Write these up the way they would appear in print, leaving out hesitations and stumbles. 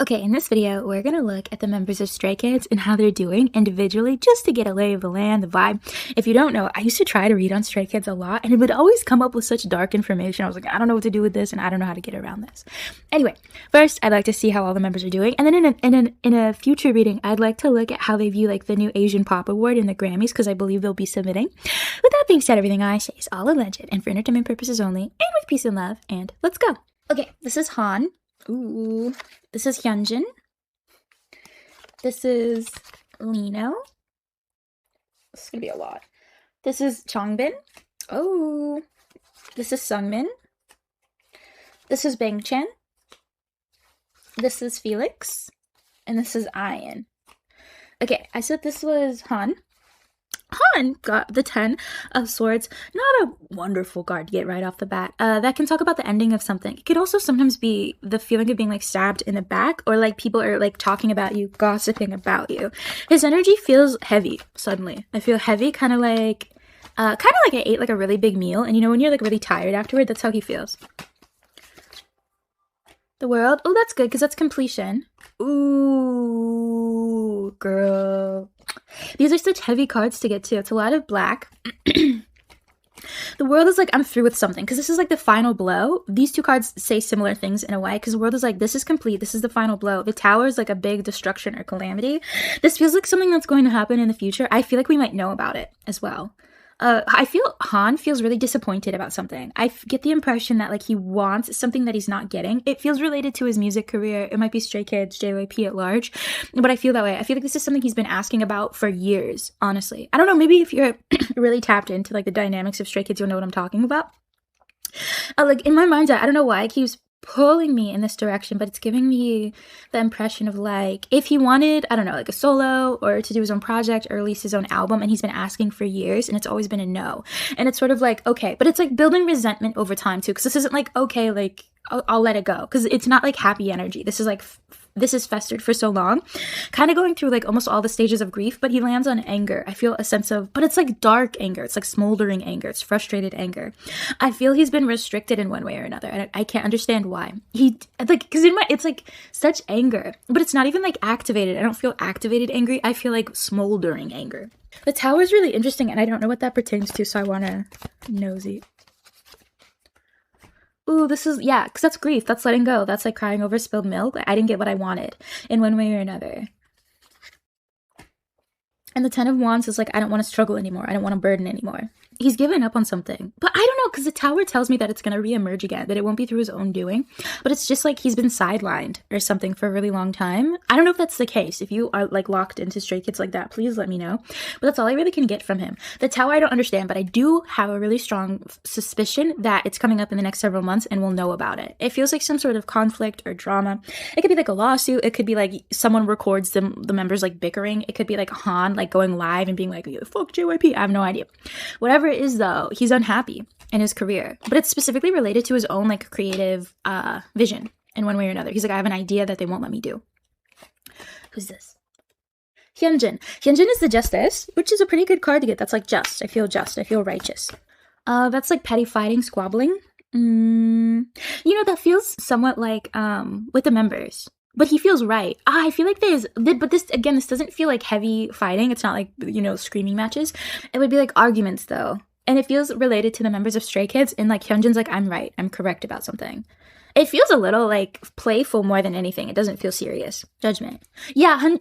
Okay, in this video, we're gonna look at the members of Stray Kids and how they're doing individually just to get a lay of the land, the vibe. If you don't know, I used to try to read on Stray Kids a lot and it would always come up with such dark information. I was like, I don't know what to do with this and I don't know how to get around this. Anyway, first, I'd like to see how all the members are doing. And then in a future reading, I'd like to look at how they view like the new Asian Pop Award in the Grammys because I believe they'll be submitting. With that being said, everything I say is all alleged and for entertainment purposes only and with peace and love. And let's go. Okay, this is Han. Ooh. This is Hyunjin. This is Lino. This is gonna be a lot. This is Changbin. Oh. This is Seungmin. This is Bangchan. This is Felix. And this is Ian. Okay, I said this was Han. Han got the 10 of Swords. Not a wonderful card to get right off the bat. That can talk about the ending of something. It could also sometimes be the feeling of being like stabbed in the back or like people are like talking about you, gossiping about you. His energy feels heavy suddenly. I feel heavy, kind of like I ate like a really big meal and you know when you're like really tired afterward, that's how he feels. The world. Oh, that's good because that's completion. Ooh, girl. These are such heavy cards to get to. It's a lot of black. The world is like, I'm through with something because this is like the final blow. These two cards say similar things in a way because the world is like, this is complete. This is the final blow. The tower is like a big destruction or calamity. This feels like something that's going to happen in the future. I feel like we might know about it as well. I feel Han feels really disappointed about something. I get the impression that like he wants something that he's not getting. It feels related to his music career. It might be Stray Kids, JYP at large, but I feel that way. I feel like this is something he's been asking about for years, honestly. I don't know, maybe if you're really tapped into like the dynamics of Stray Kids, you'll know what I'm talking about. Like in my mind's eye, I don't know why it keeps pulling me in this direction, but it's giving me the impression of like if he wanted, I don't know, like a solo or to do his own project or release his own album and he's been asking for years and it's always been a no. And it's sort of like, okay, but it's like building resentment over time too because this isn't like, okay, like I'll let it go because it's not like happy energy. This is like this is festered for so long, kind of going through like almost all the stages of grief, but he lands on anger. I feel a sense of, but it's like dark anger. It's like smoldering anger. It's frustrated anger. I feel he's been restricted in one way or another. And I can't understand why. He, like, because it's like such anger, but it's not even like activated. I don't feel activated angry. I feel like smoldering anger. The tower is really interesting and I don't know what that pertains to, so I want to nosy. Ooh, this is, yeah, because that's grief. That's letting go. That's like crying over spilled milk. Like, I didn't get what I wanted in one way or another. And the 10 of Wands is like, I don't want to struggle anymore. I don't want to burden anymore. He's given up on something. But I don't know, because the tower tells me that it's going to reemerge again, that it won't be through his own doing. But it's just like he's been sidelined or something for a really long time. I don't know if that's the case. If you are like locked into Stray Kids like that, please let me know. But that's all I really can get from him. The tower I don't understand, but I do have a really strong suspicion that it's coming up in the next several months and we'll know about it. It feels like some sort of conflict or drama. It could be like a lawsuit. It could be like someone records the members like bickering. It could be like Han like going live and being like, fuck JYP. I have no idea. Whatever it is though, he's unhappy in his career, but it's specifically related to his own like creative vision in one way or another. He's like, I have an idea that they won't let me do. Who's this? Hyunjin. Hyunjin is the Justice, which is a pretty good card to get. That's like just. I feel righteous. That's like petty fighting, squabbling. You know, that feels somewhat like with the members. But he feels right. I feel like but this doesn't feel like heavy fighting. It's not like, you know, screaming matches. It would be like arguments though. And it feels related to the members of Stray Kids. And like Hyunjin's like, I'm right. I'm correct about something. It feels a little like playful more than anything. It doesn't feel serious. Judgment. Yeah. I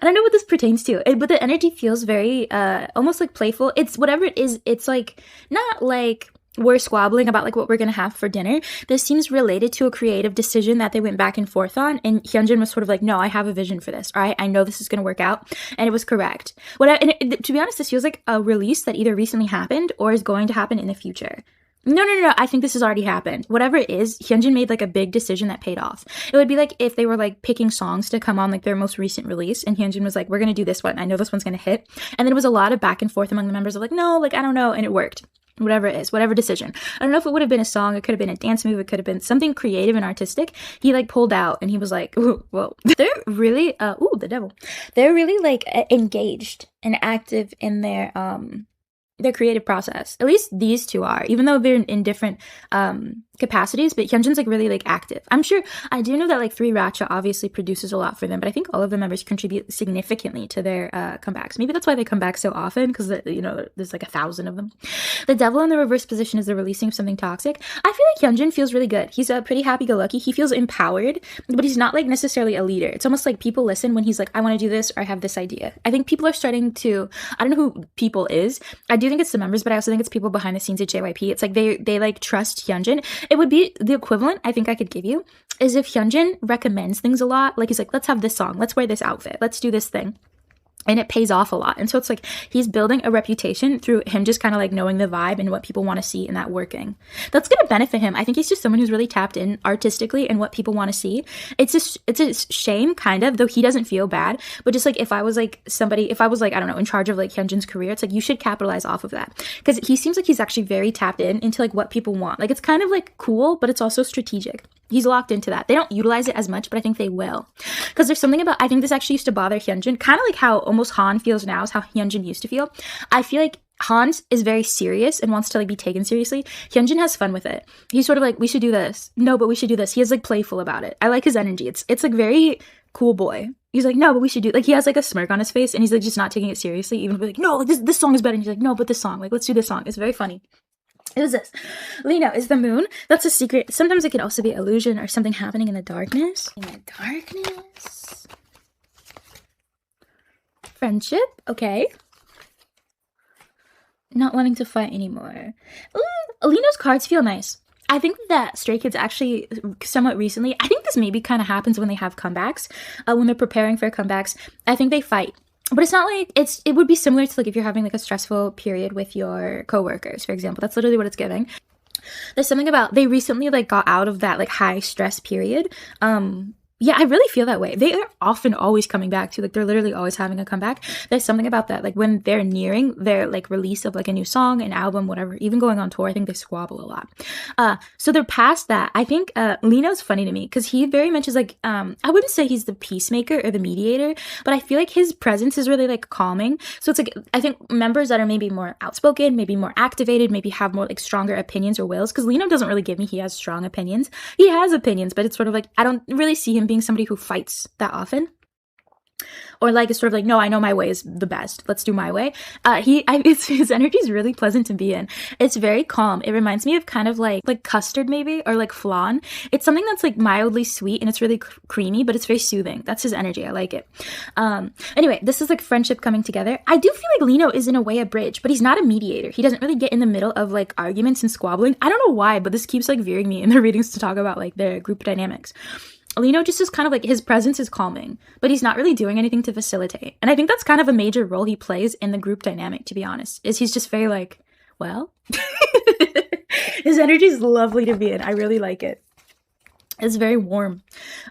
don't know what this pertains to, but the energy feels very almost like playful. It's whatever it is. It's like not like we're squabbling about like what we're gonna have for dinner. This seems related to a creative decision that they went back and forth on, and Hyunjin was sort of like, no, I have a vision for this. All right, I know this is gonna work out, and it was correct. To be honest, this feels like a release that either recently happened or is going to happen in the future. No, I think this has already happened. Whatever it is, Hyunjin made like a big decision that paid off. It would be like if they were like picking songs to come on like their most recent release, and Hyunjin was like, we're gonna do this one. I know this one's gonna hit. And then it was a lot of back and forth among the members of like, no, like I don't know, and it worked. Whatever it is, whatever decision. I don't know if it would have been a song, it could have been a dance move, it could have been something creative and artistic. He like pulled out and he was like, ooh, whoa. They're really, the devil. They're really like engaged and active in their creative process. At least these two are, even though they're in different capacities, but Hyunjin's like really like active. I'm sure, I do know that like 3 Ratcha obviously produces a lot for them, but I think all of the members contribute significantly to their comebacks. Maybe that's why they come back so often, because you know, there's like 1,000 of them. The devil in the reverse position is the releasing of something toxic. I feel like Hyunjin feels really good. He's pretty happy-go-lucky. He feels empowered, but he's not like necessarily a leader. It's almost like people listen when he's like, I want to do this, or I have this idea. I think people are starting to, I don't know who people is. I do think it's the members, but I also think it's people behind the scenes at JYP. It's like they like trust Hyunjin. It would be the equivalent I think I could give you is if Hyunjin recommends things a lot. Like he's like, let's have this song, let's wear this outfit, let's do this thing. And it pays off a lot. And so it's like he's building a reputation through him just kind of like knowing the vibe and what people want to see and that working. That's going to benefit him. I think he's just someone who's really tapped in artistically and what people want to see. It's a shame, kind of, though he doesn't feel bad. But just like if I was like somebody, if I was like, I don't know, in charge of like Hyunjin's career, it's like you should capitalize off of that. Because he seems like he's actually very tapped into like what people want. Like it's kind of like cool, but it's also strategic. He's locked into that. They don't utilize it as much, but I think they will. Because there's something about, I think this actually used to bother Hyunjin, kind of like how almost Han feels now is how Hyunjin used to feel. I feel like Hans is very serious and wants to like be taken seriously. Hyunjin has fun with it. He's sort of like, we should do this. No, but we should do this. He is like playful about it. I like his energy. It's like very cool boy. He's like, no, but we should do, like he has like a smirk on his face and he's like just not taking it seriously. Even if we're like, no, like this song is better. And he's like, no, but this song, like let's do this song. It's very funny. It was this. Lino is the moon. That's a secret. Sometimes it could also be illusion or something happening in the darkness. In the darkness. Friendship. Okay. Not wanting to fight anymore. Lino's cards feel nice. I think that Stray Kids actually somewhat recently, I think this maybe kind of happens when they have comebacks. When they're preparing for comebacks, I think they fight. But it's not like, it would be similar to like if you're having like a stressful period with your coworkers, for example. That's literally what it's giving. There's something about, they recently like got out of that like high stress period. Yeah, I really feel that way. They are often always coming back to, like, they're literally always having a comeback. There's something about that, like, when they're nearing their, like, release of, like, a new song, an album, whatever, even going on tour, I think they squabble a lot. So they're past that. I think Lino's funny to me, because he very much is, like, I wouldn't say he's the peacemaker or the mediator, but I feel like his presence is really, like, calming. So it's, like, I think members that are maybe more outspoken, maybe more activated, maybe have more, like, stronger opinions or wills, because Lino doesn't really give me he has strong opinions. He has opinions, but it's sort of, like, I don't really see him being somebody who fights that often, or like it's sort of like, no, I know my way is the best, let's do my way. His energy is really pleasant to be in. It's very calm. It reminds me of kind of like custard maybe, or like flan. It's something that's like mildly sweet and it's really creamy, but it's very soothing. That's his energy. I like it. Anyway, this is like friendship coming together. I do feel like Lino is in a way a bridge, but he's not a mediator. He doesn't really get in the middle of like arguments and squabbling. I don't know why, but this keeps like veering me in the readings to talk about like their group dynamics. Lino just is kind of like, his presence is calming, but he's not really doing anything to facilitate. And I think that's kind of a major role he plays in the group dynamic, to be honest, is he's just very like, well, his energy is lovely to be in. I really like it. It's very warm,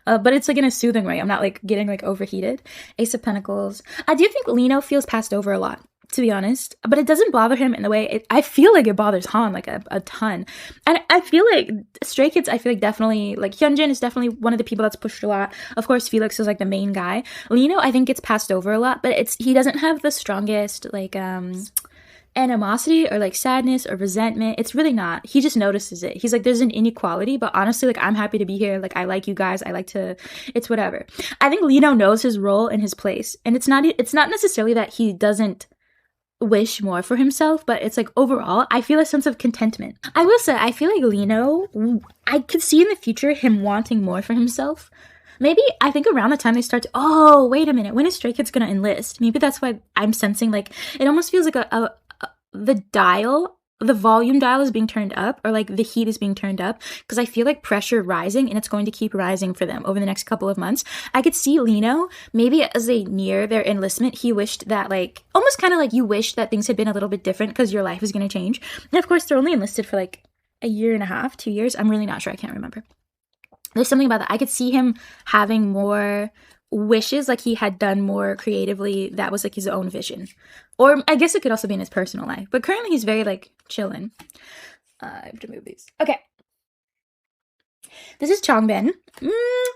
but it's like in a soothing way. I'm not like getting like overheated. Ace of Pentacles. I do think Lino feels passed over a lot, to be honest, but it doesn't bother him in the way I feel like it bothers Han like a ton. And I feel like Stray Kids, I feel like definitely, like Hyunjin is definitely one of the people that's pushed a lot. Of course, Felix is like the main guy. Lino, I think, gets passed over a lot, but he doesn't have the strongest like animosity or like sadness or resentment. It's really not. He just notices it. He's like, there's an inequality, but honestly, like, I'm happy to be here. Like, I like you guys. I like to, it's whatever. I think Lino knows his role and his place, and it's not necessarily that he doesn't wish more for himself, but it's like overall I feel a sense of contentment. I will say I feel like Lino, I could see in the future him wanting more for himself. Maybe I think around the time they start to, oh wait a minute, when is Stray Kids gonna enlist? Maybe that's why I'm sensing like it almost feels like the volume dial is being turned up, or like the heat is being turned up, because I feel like pressure rising, and it's going to keep rising for them over the next couple of months. I could see Lino, maybe as they near their enlistment, he wished that like, almost kind of like you wish that things had been a little bit different because your life is going to change. And of course, they're only enlisted for like a year and a half, 2 years. I'm really not sure. I can't remember. There's something about that. I could see him having more wishes, like he had done more creatively, that was like his own vision. Or I guess it could also be in his personal life, but currently he's very like chilling. I have to move these. Okay, This is Changbin.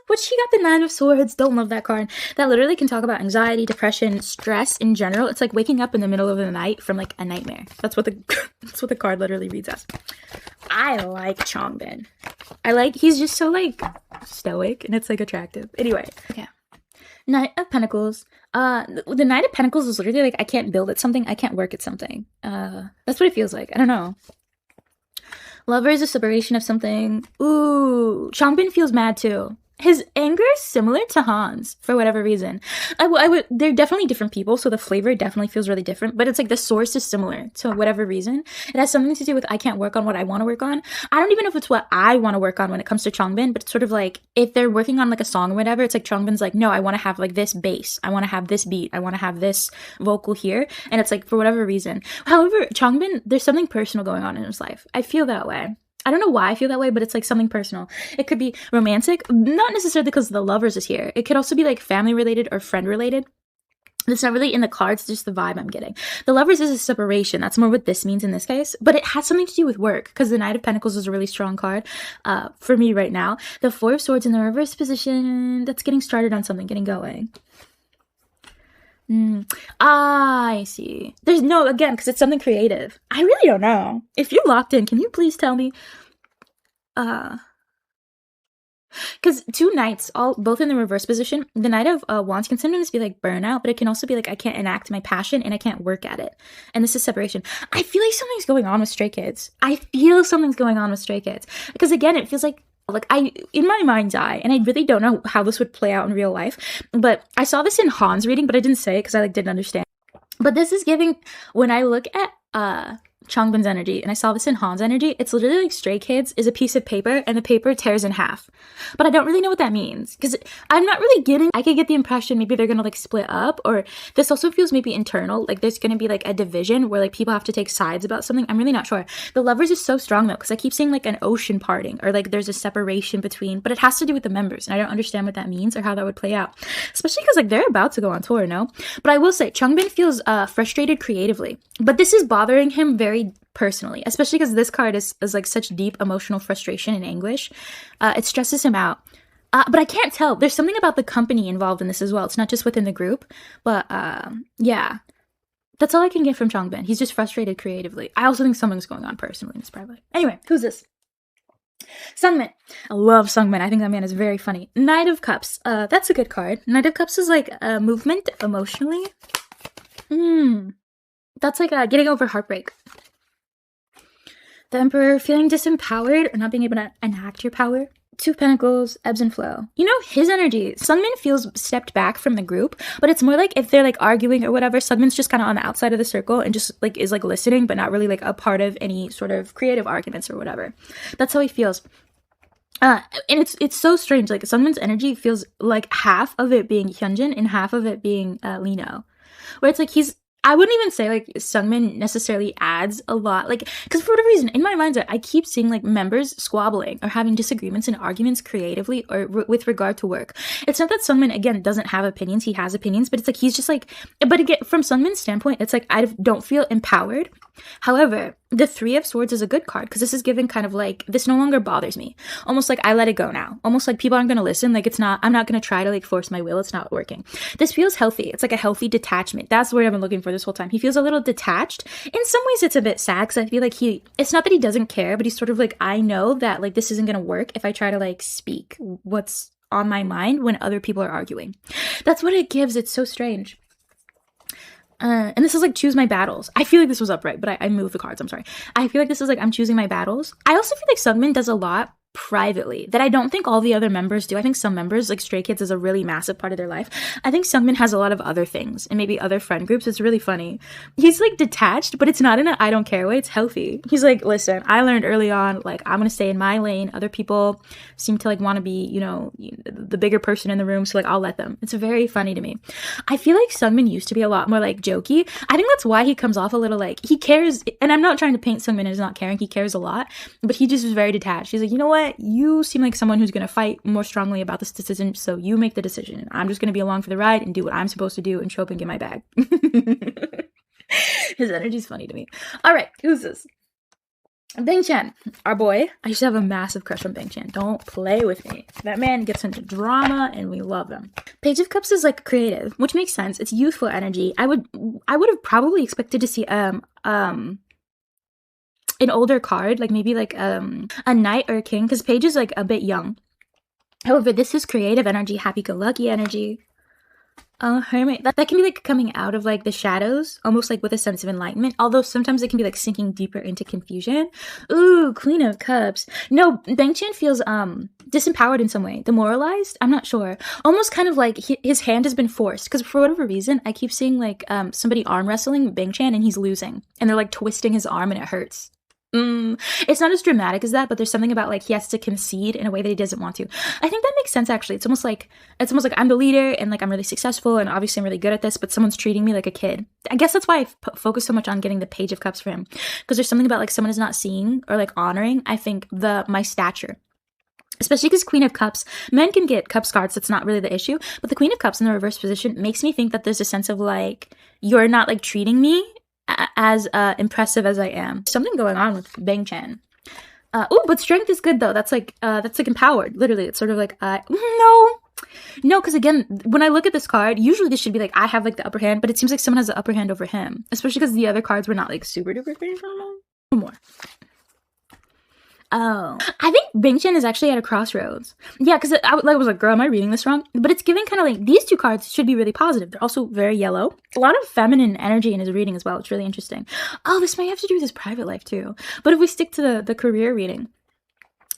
Which he got the Nine of Swords. Don't love that card. That literally can talk about anxiety, depression, stress in general. It's like waking up in the middle of the night from like a nightmare. That's what the card literally reads as. I like Changbin. He's just so like stoic and it's like attractive. Anyway, okay. Knight of Pentacles. The Knight of Pentacles is literally like, I can't build at something, I can't work at something. That's what it feels like. I don't know. Lover is a separation of something. Ooh, Changbin feels mad too. His anger is similar to Han's for whatever reason. They're definitely different people, so the flavor definitely feels really different, but it's like the source is similar to whatever reason. It has something to do with I can't work on what I want to work on. I don't even know if it's what I want to work on when it comes to Changbin, but it's sort of like if they're working on like a song or whatever, it's like Changbin's like, no, I want to have like this bass. I want to have this beat. I want to have this vocal here. And it's like for whatever reason. However, Changbin, there's something personal going on in his life. I feel that way. I don't know why I feel that way, but it's like something personal. It could be romantic, not necessarily because the lovers is here. It could also be like family related or friend related. It's not really in the cards, it's just the vibe I'm getting. The lovers is a separation. That's more what this means in this case. But it has something to do with work because the Knight of Pentacles is a really strong card for me right now. The Four of Swords in the reverse position, that's getting started on something, getting going. I see. There's no, again, because it's something creative. I really don't know. If you're locked in, can you please tell me? Because two knights, both in the reverse position, the Knight of Wands can sometimes be like burnout, but it can also be like I can't enact my passion and I can't work at it. And this is separation. I feel like something's going on with Stray Kids. Because again, it feels like in my mind's eye, and I really don't know how this would play out in real life, but I saw this in Han's reading, but I didn't say it because I didn't understand. But this is giving, when I look at Changbin's energy, and I saw this in Han's energy, it's literally like Stray Kids is a piece of paper, and the paper tears in half. But I don't really know what that means, because I'm not really getting, I could get the impression maybe they're gonna like split up, or this also feels maybe internal, like there's gonna be like a division where like people have to take sides about something. I'm really not sure. The lovers is so strong though, because I keep seeing like an ocean parting, or like there's a separation between, but it has to do with the members, and I don't understand what that means or how that would play out. Especially because like they're about to go on tour, no? But I will say, Changbin feels frustrated creatively, but this is bothering him very personally, especially because this card is like such deep emotional frustration and anguish. It stresses him out. But I can't tell. There's something about the company involved in this as well. It's not just within the group. But yeah. That's all I can get from Changbin. He's just frustrated creatively. I also think something's going on personally in his private life. Anyway, who's this? Seungmin. I love Seungmin. I think that man is very funny. Knight of Cups. That's a good card. Knight of Cups is like movement emotionally. That's like getting over heartbreak. The Emperor, feeling disempowered or not being able to enact your power. Two of Pentacles, ebbs and flow. You know, his energy, Seungmin feels stepped back from the group, but it's more like if they're like arguing or whatever, Seungmin's just kind of on the outside of the circle and just like is like listening, but not really like a part of any sort of creative arguments or whatever. That's how he feels. And it's so strange. Like Seungmin's energy feels like half of it being Hyunjin and half of it being Lino, where it's like I wouldn't even say like Seungmin necessarily adds a lot, like, because for whatever reason in my mind's eye I keep seeing like members squabbling or having disagreements and arguments creatively or with regard to work. It's not that Seungmin again doesn't have opinions, he has opinions, but it's like he's just like, but again from Seungmin's standpoint it's like I don't feel empowered. However, the Three of Swords is a good card because this is giving kind of like, this no longer bothers me. Almost like I let it go now. Almost like people aren't going to listen. Like I'm not going to try to like force my will. It's not working. This feels healthy. It's like a healthy detachment. That's the word I've been looking for this whole time. He feels a little detached. In some ways it's a bit sad because I feel like it's not that he doesn't care, but he's sort of like, I know that like this isn't going to work if I try to like speak what's on my mind when other people are arguing. That's what it gives. It's so strange. And this is like choose my battles. I feel like this was upright, but I moved the cards. I'm sorry. I feel like this is like I'm choosing my battles. I also feel like Seungmin does a lot privately that I don't think all the other members do. I think some members, like Stray Kids, is a really massive part of their life. I think Seungmin has a lot of other things and maybe other friend groups. It's really funny. He's like detached, but it's not in a I don't care way. It's healthy. He's like, listen, I learned early on, like I'm gonna stay in my lane. Other people seem to like want to be, you know, the bigger person in the room, so like I'll let them. It's very funny to me. I feel like Seungmin used to be a lot more like jokey. I think that's why he comes off a little like he cares, and I'm not trying to paint Seungmin as not caring. He cares a lot, but he just was very detached. He's like, you know what? You seem like someone who's going to fight more strongly about this decision, so you make the decision. I'm just going to be along for the ride and do what I'm supposed to do and show up and get my bag. His energy's funny to me. All right, who's this? Bangchan, our boy. I used to have a massive crush on Bangchan. Don't play with me. That man gets into drama and we love him. Page of Cups is like creative, which makes sense. It's youthful energy. I would have probably expected to see an older card, like maybe like a knight or a king, because Page is like a bit young. However, this is creative energy, happy-go-lucky energy. Hermit. That can be like coming out of like the shadows, almost like with a sense of enlightenment. Although sometimes it can be like sinking deeper into confusion. Ooh, Queen of Cups. No, Bangchan feels disempowered in some way. Demoralized? I'm not sure. Almost kind of like his hand has been forced. Because for whatever reason, I keep seeing like somebody arm wrestling Bangchan and he's losing. And they're like twisting his arm and it hurts. It's not as dramatic as that, but there's something about like he has to concede in a way that he doesn't want to. I think that makes sense actually. It's almost like I'm the leader and like I'm really successful and obviously I'm really good at this, but someone's treating me like a kid. I guess that's why I focus so much on getting the Page of Cups for him, because there's something about like someone is not seeing or like honoring, I think, my stature. Especially because Queen of Cups, men can get Cups cards, that's not really the issue, but the Queen of Cups in the reverse position makes me think that there's a sense of like, you're not like treating me as impressive as I am. Something going on with Bangchan. But strength is good though. That's like empowered. Literally, it's sort of like no, because again, when I look at this card, usually this should be like I have like the upper hand, but it seems like someone has the upper hand over him. Especially because the other cards were not like super duper favorable. More. Oh, I think Bangchan is actually at a crossroads. Yeah, because I was like, girl, am I reading this wrong? But it's giving kind of like, these two cards should be really positive. They're also very yellow. A lot of feminine energy in his reading as well. It's really interesting. Oh, this might have to do with his private life too. But if we stick to the career reading,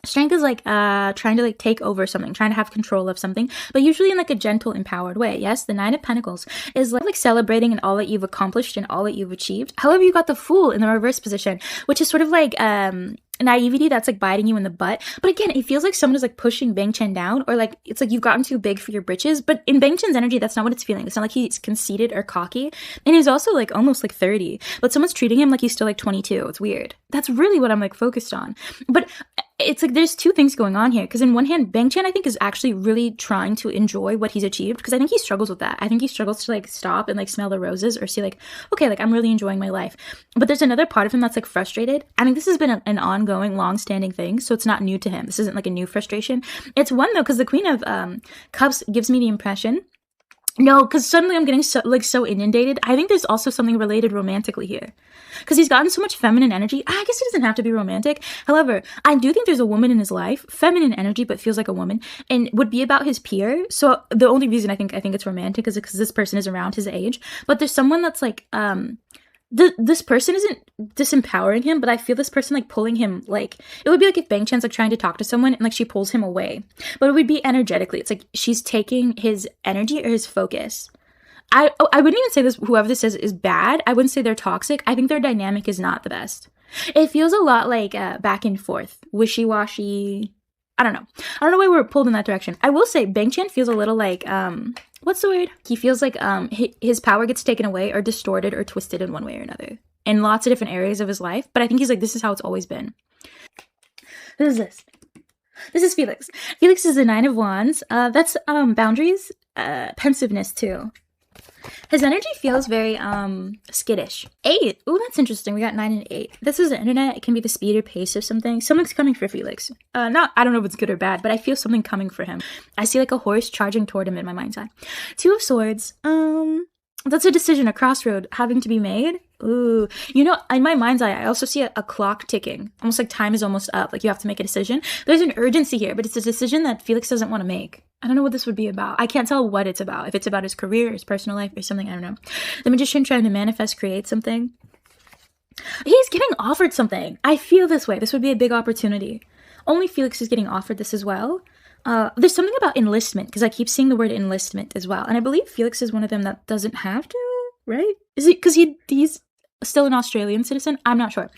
strength is like trying to like take over something, trying to have control of something, but usually in like a gentle, empowered way. Yes, the Nine of Pentacles is like celebrating in all that you've accomplished and all that you've achieved. However, you got the Fool in the reverse position, which is sort of like naivety that's like biting you in the butt. But again, it feels like someone is like pushing Bangchan down, or like it's like you've gotten too big for your britches. But in Bangchan's energy, that's not what it's feeling. It's not like he's conceited or cocky, and he's also like almost like 30, but someone's treating him like he's still like 22. It's weird. That's really what I'm like focused on. But it's like there's two things going on here, because in one hand, Bangchan I think is actually really trying to enjoy what he's achieved, because I think he struggles with that. I think he struggles to like stop and like smell the roses or see like, okay, like I'm really enjoying my life. But there's another part of him that's like frustrated. I think this has been an ongoing, long-standing thing, so it's not new to him. This isn't like a new frustration. It's one though, because the Queen of Cups gives me the impression. No, because suddenly I'm getting so inundated. I think there's also something related romantically here, because he's gotten so much feminine energy. I guess it doesn't have to be romantic. However, I do think there's a woman in his life, feminine energy, but feels like a woman, and would be about his peer. So the only reason I think it's romantic is because this person is around his age. But there's someone that's like this person isn't disempowering him, but I feel this person like pulling him, like it would be like if Bangchan's like trying to talk to someone and like she pulls him away, but it would be energetically. It's like she's taking his energy or his focus. I wouldn't even say this, whoever this is bad. I wouldn't say they're toxic. I think their dynamic is not the best. It feels a lot like back and forth, wishy-washy. I don't know why we're pulled in that direction. I will say Bangchan feels a little like what's the word? He feels like his power gets taken away or distorted or twisted in one way or another in lots of different areas of his life. But I think he's like, this is how it's always been. Who is this? This is Felix. Felix is the Nine of Wands. That's boundaries, pensiveness too. His energy feels very skittish. 8. Ooh, that's interesting. We got 9 and 8. This is the internet. It can be the speed or pace of something. Something's coming for Felix. I don't know if it's good or bad, but I feel something coming for him. I see like a horse charging toward him in my mind's eye. 2 of Swords. That's a decision, a crossroad having to be made. Ooh, in my mind's eye, I also see a clock ticking. Almost like time is almost up. Like you have to make a decision. There's an urgency here, but it's a decision that Felix doesn't want to make. I don't know what this would be about. I can't tell what it's about. If it's about his career, his personal life, or something, I don't know. The Magician trying to manifest, create something. He's getting offered something. I feel this way. This would be a big opportunity. Only Felix is getting offered this as well. There's something about enlistment, because I keep seeing the word enlistment as well. And I believe Felix is one of them that doesn't have to, right? Is it because he's still an Australian citizen? I'm not sure.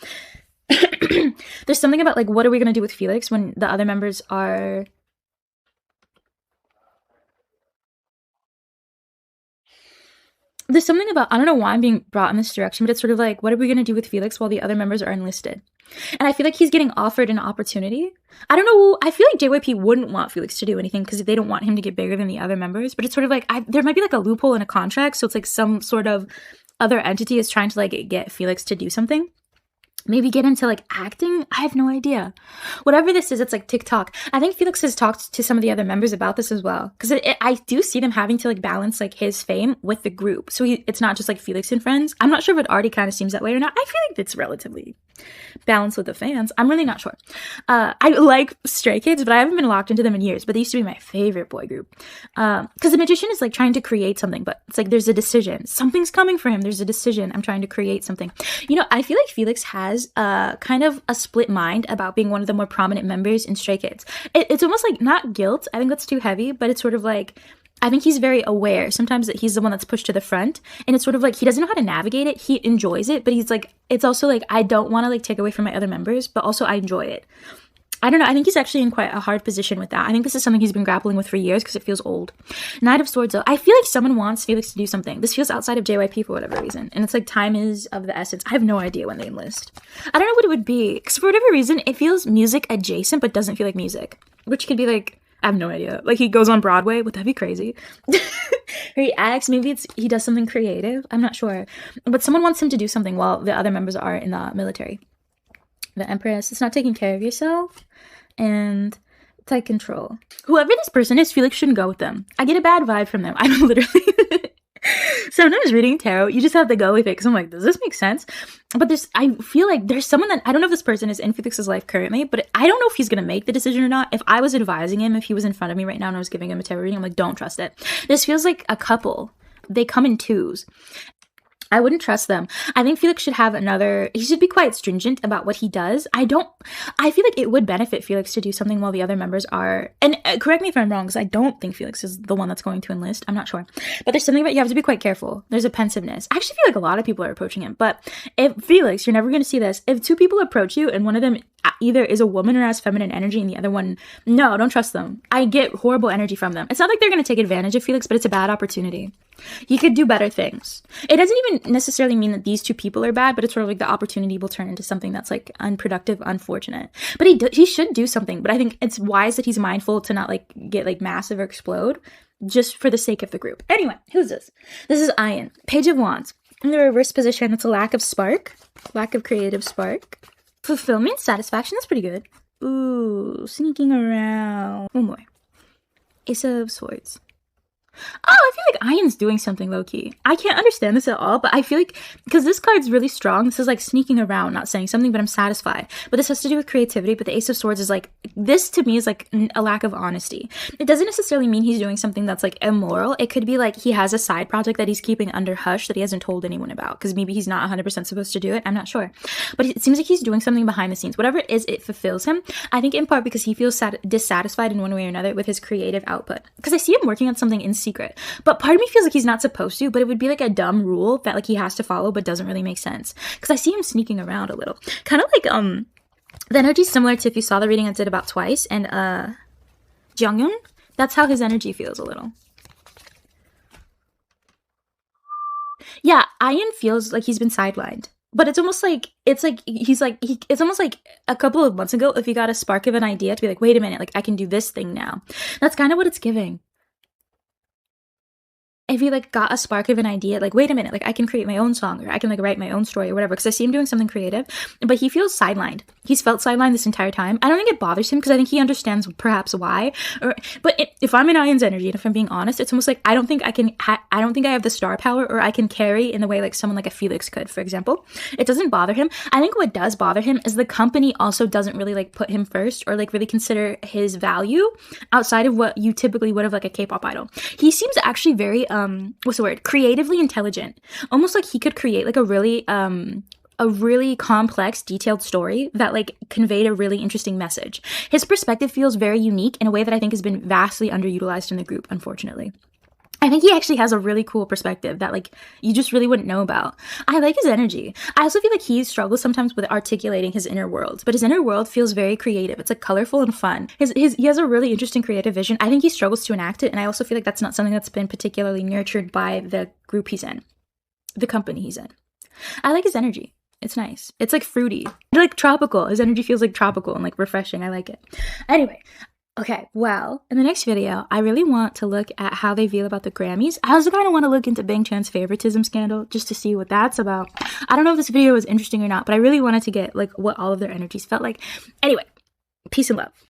There's something about like, what are we going to do with Felix when the other members are... There's something about, I don't know why I'm being brought in this direction, but it's sort of like, what are we going to do with Felix while the other members are enlisted? And I feel like he's getting offered an opportunity. I don't know. I feel like JYP wouldn't want Felix to do anything because they don't want him to get bigger than the other members. But it's sort of like, there might be like a loophole in a contract. So it's like some sort of other entity is trying to like get Felix to do something. maybe get into like acting. I have no idea. Whatever this is, it's like TikTok. I think Felix has talked to some of the other members about this as well, because I do see them having to like balance like his fame with the group. So it's not just like Felix and friends. I'm not sure if it already kind of seems that way or not. I feel like it's relatively balanced with the fans. I'm really not sure. I like Stray Kids, but I haven't been locked into them in years. But they used to be my favorite boy group. Because the magician is like trying to create something, but it's like there's a decision. Something's coming for him. There's a decision. I'm trying to create something. You know, I feel like Felix has kind of a split mind about being one of the more prominent members in Stray Kids. It's almost like not guilt. I think that's too heavy, but it's sort of like, I think he's very aware sometimes that he's the one that's pushed to the front, and it's sort of like he doesn't know how to navigate it. He enjoys it, but he's like, it's also like, I don't want to like take away from my other members, but also I enjoy it. I don't know. I think he's actually in quite a hard position with that. I think this is something he's been grappling with for years because it feels old. Knight of Swords, though. I feel like someone wants Felix to do something. This feels outside of JYP for whatever reason. And it's like time is of the essence. I have no idea when they enlist. I don't know what it would be. Because for whatever reason, it feels music adjacent but doesn't feel like music. Which could be like, I have no idea. Like he goes on Broadway. Would that be crazy? Or he acts. Maybe he does something creative. I'm not sure. But someone wants him to do something while the other members are in the military. The Empress. It's not taking care of yourself. And tight control. Whoever this person is, Felix shouldn't go with them. I get a bad vibe from them. I'm literally... Sometimes reading tarot, you just have to go with it because I'm like, does this make sense? But I feel like there's someone that, I don't know if this person is in Felix's life currently, but I don't know if he's going to make the decision or not. If I was advising him, if he was in front of me right now and I was giving him a tarot reading, I'm like, don't trust it. This feels like a couple. They come in twos. I wouldn't trust them. I think Felix should have he should be quite stringent about what he does. I feel like it would benefit Felix to do something while the other members are, and correct me if I'm wrong, because I don't think Felix is the one that's going to enlist. I'm not sure. But there's something about, you have to be quite careful. There's a pensiveness. I actually feel like a lot of people are approaching him, but if Felix, you're never going to see this. If two people approach you and one of them either is a woman or has feminine energy and the other one, no, don't trust them. I get horrible energy from them. It's not like they're going to take advantage of Felix, but it's a bad opportunity. He could do better things. It doesn't even necessarily mean that these two people are bad, but it's sort of like the opportunity will turn into something that's like unproductive, unfortunate. But he should do something. But I think it's wise that he's mindful to not like get like massive or explode just for the sake of the group. Anyway, who's this? This is Ian. Page of Wands. In the reverse position, it's a lack of spark. Lack of creative spark. Fulfillment, satisfaction, that's pretty good. Ooh, sneaking around. One more. Ace of Swords. Oh, I feel like Ian's doing something low-key. I can't understand this at all, but I feel like, because this card's really strong, this is like sneaking around, not saying something, but I'm satisfied. But this has to do with creativity, but the Ace of Swords is like, this to me is like a lack of honesty. It doesn't necessarily mean he's doing something that's like immoral. It could be like he has a side project that he's keeping under hush that he hasn't told anyone about, because maybe he's not 100% supposed to do it. I'm not sure. But it seems like he's doing something behind the scenes. Whatever it is, it fulfills him. I think in part because he feels dissatisfied in one way or another with his creative output. Because I see him working on something in secret. But part of me feels like he's not supposed to, but it would be like a dumb rule that like he has to follow but doesn't really make sense. Because I see him sneaking around a little. Kind of like, the energy's similar to if you saw the reading I did about Twice and, Junghyun. That's how his energy feels a little. Yeah, Ian feels like he's been sidelined. But it's almost like, it's almost like a couple of months ago if he got a spark of an idea to be like, wait a minute, like I can do this thing now. That's kind of what it's giving. If he like got a spark of an idea, like, wait a minute, like I can create my own song or I can like write my own story or whatever, because I see him doing something creative, but he feels sidelined. He's felt sidelined this entire time. I don't think it bothers him because I think he understands perhaps why. If I'm in Ian's energy and if I'm being honest, it's almost like I don't think I have the star power or I can carry in the way like someone like a Felix could, for example. It doesn't bother him. I think what does bother him is the company also doesn't really like put him first or like really consider his value outside of what you typically would have like a K-pop idol. He seems actually very creatively intelligent. Almost like he could create like a really complex, detailed story that like conveyed a really interesting message. His perspective feels very unique in a way that I think has been vastly underutilized in the group, unfortunately. I think he actually has a really cool perspective that like you just really wouldn't know about. I like his energy. I also feel like he struggles sometimes with articulating his inner world, but his inner world feels very creative. It's like colorful and fun. He has a really interesting creative vision. I think he struggles to enact it, and I also feel like that's not something that's been particularly nurtured by the group he's in, the company he's in. I like his energy. It's nice. It's like fruity. Like tropical. His energy feels like tropical and like refreshing. I like it. Anyway, Okay, well, in the next video, I really want to look at how they feel about the Grammys. I also kind of want to look into Bangchan's favoritism scandal just to see what that's about. I don't know if this video was interesting or not, but I really wanted to get like what all of their energies felt like. Anyway, peace and love.